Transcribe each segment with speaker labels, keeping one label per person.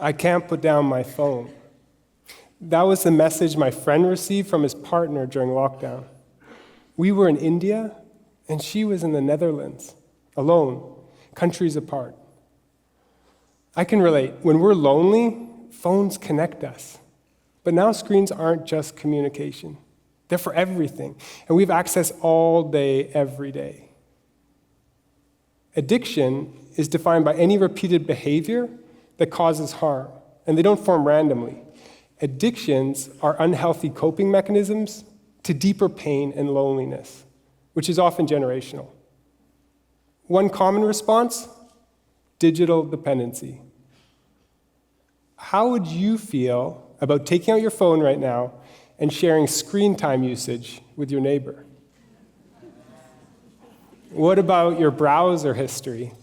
Speaker 1: I can't put down my phone. That was the message my friend received from his partner during lockdown. We were in India, and she was in the Netherlands, alone, countries apart. I can relate. When we're lonely, phones connect us. But now screens aren't just communication. They're for everything, and we have access all day, every day. Addiction is defined by any repeated behavior that causes harm, and they don't form randomly. Addictions are unhealthy coping mechanisms to deeper pain and loneliness, which is often generational. One common response: digital dependency. How would you feel about taking out your phone right now and sharing screen time usage with your neighbor? What about your browser history?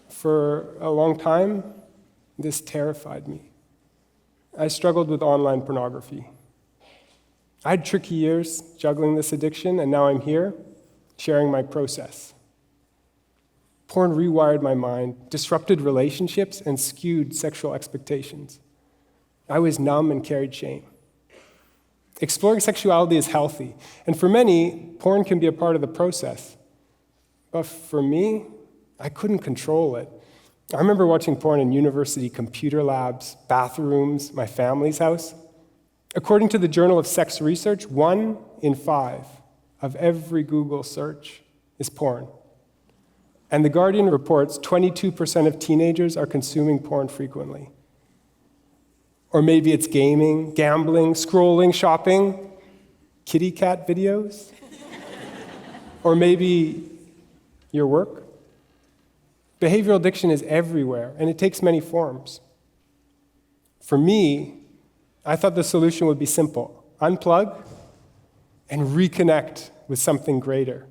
Speaker 1: For a long time, this terrified me. I struggled with online pornography. I had tricky years juggling this addiction, and now I'm here, sharing my process. Porn rewired my mind, disrupted relationships, and skewed sexual expectations. I was numb and carried shame. Exploring sexuality is healthy, and for many, porn can be a part of the process. But for me, I couldn't control it. I remember watching porn in university computer labs, bathrooms, my family's house. According to the Journal of Sex Research, 1 in 5 of every Google search is porn. And The Guardian reports 22% of teenagers are consuming porn frequently. Or maybe it's gaming, gambling, scrolling, shopping, kitty cat videos. Or maybe your work. Behavioral addiction is everywhere, and it takes many forms. For me, I thought the solution would be simple: unplug and reconnect with something greater.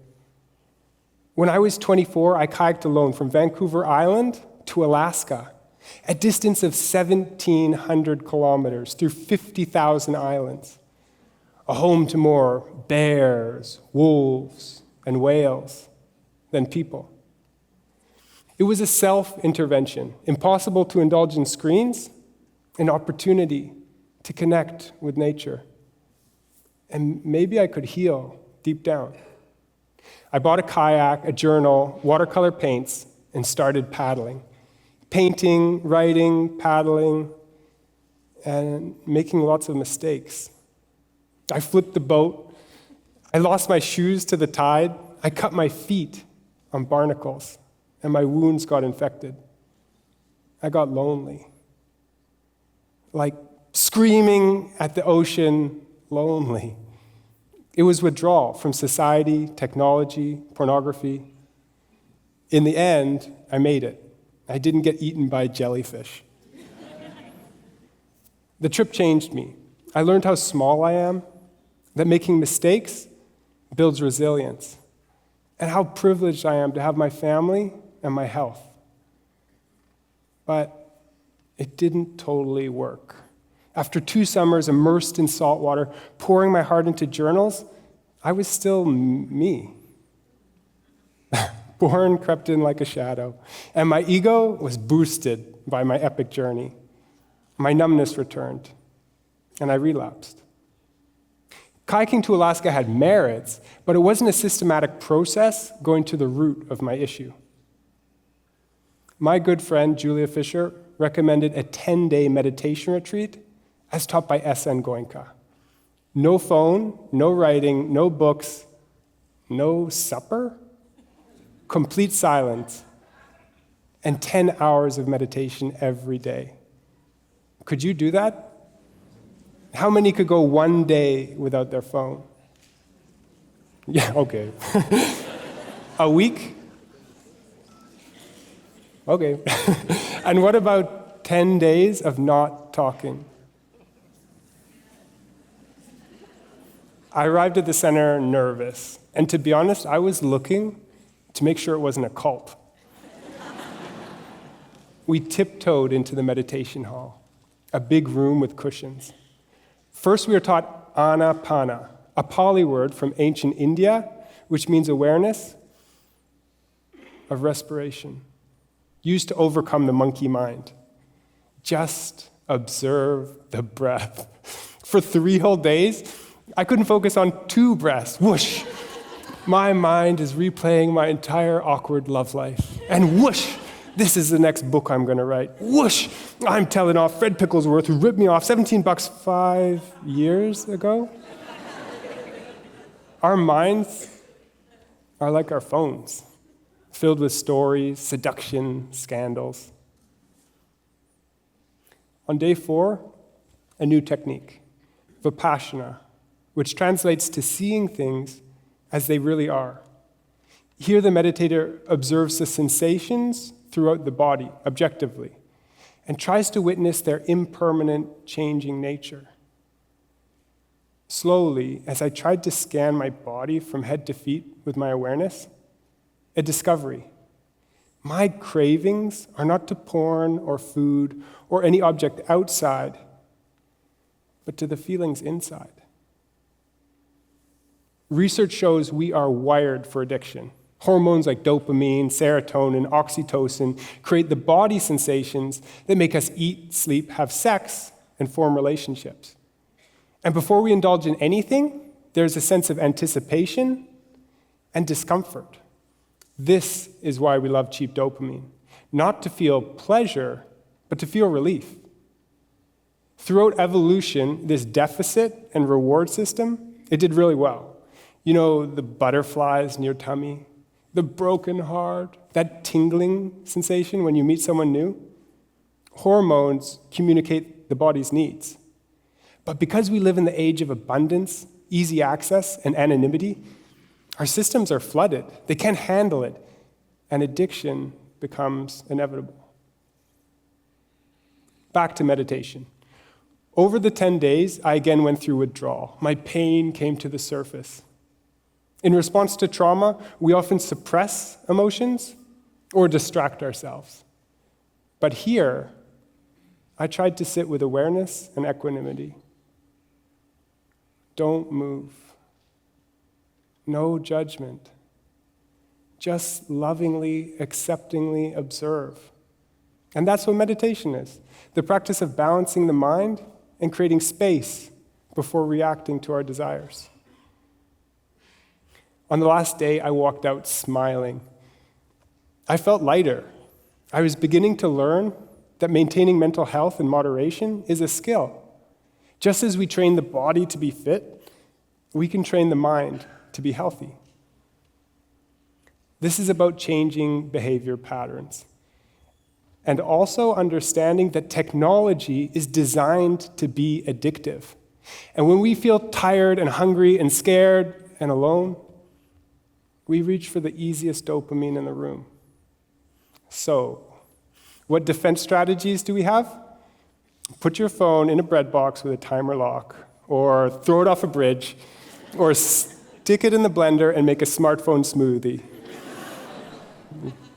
Speaker 1: When I was 24, I kayaked alone from Vancouver Island to Alaska, a distance of 1,700 kilometers through 50,000 islands, a home to more bears, wolves, and whales than people. It was a self-intervention, impossible to indulge in screens, an opportunity to connect with nature. And maybe I could heal deep down. I bought a kayak, a journal, watercolor paints, and started paddling. Painting, writing, paddling, and making lots of mistakes. I flipped the boat. I lost my shoes to the tide. I cut my feet on barnacles, and my wounds got infected. I got lonely. Like screaming at the ocean, lonely. It was withdrawal from society, technology, pornography. In the end, I made it. I didn't get eaten by jellyfish. The trip changed me. I learned how small I am, that making mistakes builds resilience, and how privileged I am to have my family and my health. But it didn't totally work. After 2 summers immersed in salt water, pouring my heart into journals, I was still me. Porn crept in like a shadow, and my ego was boosted by my epic journey. My numbness returned, and I relapsed. Kayaking to Alaska had merits, but it wasn't a systematic process going to the root of my issue. My good friend, Julia Fisher, recommended a 10-day meditation retreat as taught by S.N. Goenka. No phone, no writing, no books, no supper, complete silence, and 10 hours of meditation every day. Could you do that? How many could go 1 day without their phone? Yeah, okay. A week? Okay. And what about 10 days of not talking? I arrived at the center nervous, and to be honest, I was looking to make sure it wasn't a cult. We tiptoed into the meditation hall, a big room with cushions. First, we were taught anapana, a Pali word from ancient India, which means awareness of respiration. used to overcome the monkey mind. Just observe the breath. For 3 whole days, I couldn't focus on 2 breaths. Whoosh! My mind is replaying my entire awkward love life. And whoosh! This is the next book I'm going to write. Whoosh! I'm telling off Fred Picklesworth, who ripped me off $17 5 years ago. Our minds are like our phones, filled with stories, seduction, scandals. On day 4, a new technique, Vipassana, which translates to seeing things as they really are. Here, the meditator observes the sensations throughout the body, objectively, and tries to witness their impermanent, changing nature. Slowly, as I tried to scan my body from head to feet with my awareness, a discovery. My cravings are not to porn or food or any object outside, but to the feelings inside. Research shows we are wired for addiction. Hormones like dopamine, serotonin, oxytocin create the body sensations that make us eat, sleep, have sex, and form relationships. And before we indulge in anything, there's a sense of anticipation and discomfort. This is why we love cheap dopamine. Not to feel pleasure, but to feel relief. Throughout evolution, this deficit and reward system, it did really well. You know, the butterflies in your tummy, the broken heart, that tingling sensation when you meet someone new. Hormones communicate the body's needs. But because we live in the age of abundance, easy access, and anonymity, our systems are flooded. They can't handle it, and addiction becomes inevitable. Back to meditation. Over the 10 days, I again went through withdrawal. My pain came to the surface. In response to trauma, we often suppress emotions or distract ourselves. But here, I tried to sit with awareness and equanimity. Don't move. No judgment. Just lovingly, acceptingly observe. And that's what meditation is. The practice of balancing the mind and creating space before reacting to our desires. On the last day, I walked out smiling. I felt lighter. I was beginning to learn that maintaining mental health in moderation is a skill. Just as we train the body to be fit, we can train the mind to be healthy. This is about changing behavior patterns and also understanding that technology is designed to be addictive. And when we feel tired and hungry and scared and alone, we reach for the easiest dopamine in the room. So, what defense strategies do we have? Put your phone in a bread box with a timer lock, or throw it off a bridge, or stick it in the blender and make a smartphone smoothie.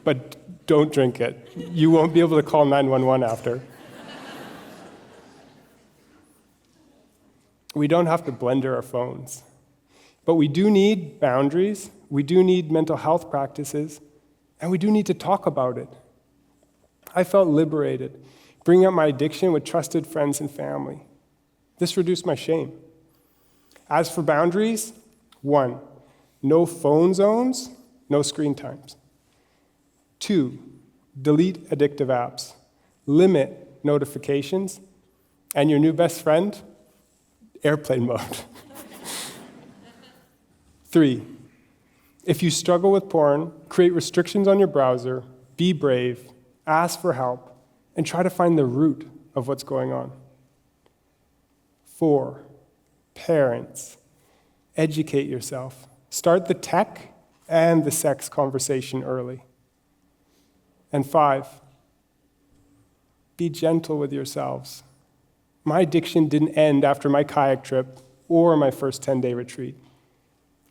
Speaker 1: But don't drink it. You won't be able to call 911 after. We don't have to blender our phones. But we do need boundaries, we do need mental health practices, and we do need to talk about it. I felt liberated, bringing up my addiction with trusted friends and family. This reduced my shame. As for boundaries, 1, no phone zones, no screen times. 2, delete addictive apps, limit notifications, and your new best friend, airplane mode. 3, if you struggle with porn, create restrictions on your browser, be brave, ask for help, and try to find the root of what's going on. 4, parents, educate yourself. Start the tech and the sex conversation early. And 5, be gentle with yourselves. My addiction didn't end after my kayak trip or my first 10-day retreat,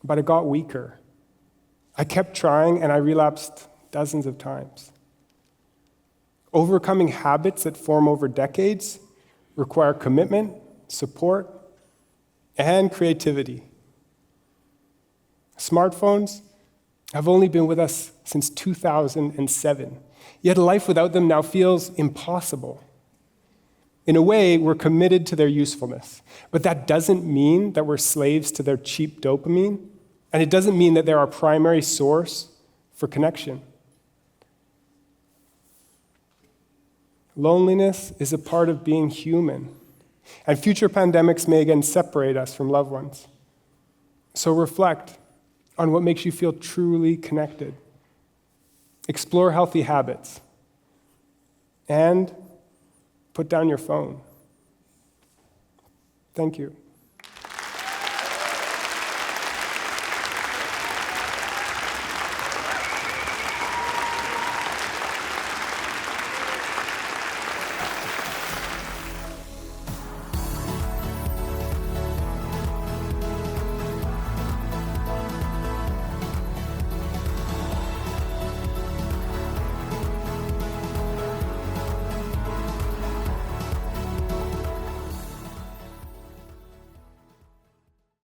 Speaker 1: but it got weaker. I kept trying and I relapsed dozens of times. Overcoming habits that form over decades require commitment, support, and creativity. Smartphones have only been with us since 2007, Yet life without them now feels impossible. In a way, we're committed to their usefulness, but that doesn't mean that we're slaves to their cheap dopamine, and it doesn't mean that they're our primary source for connection. Loneliness is a part of being human, and future pandemics may again separate us from loved ones. So reflect on what makes you feel truly connected. Explore healthy habits, and put down your phone. Thank you.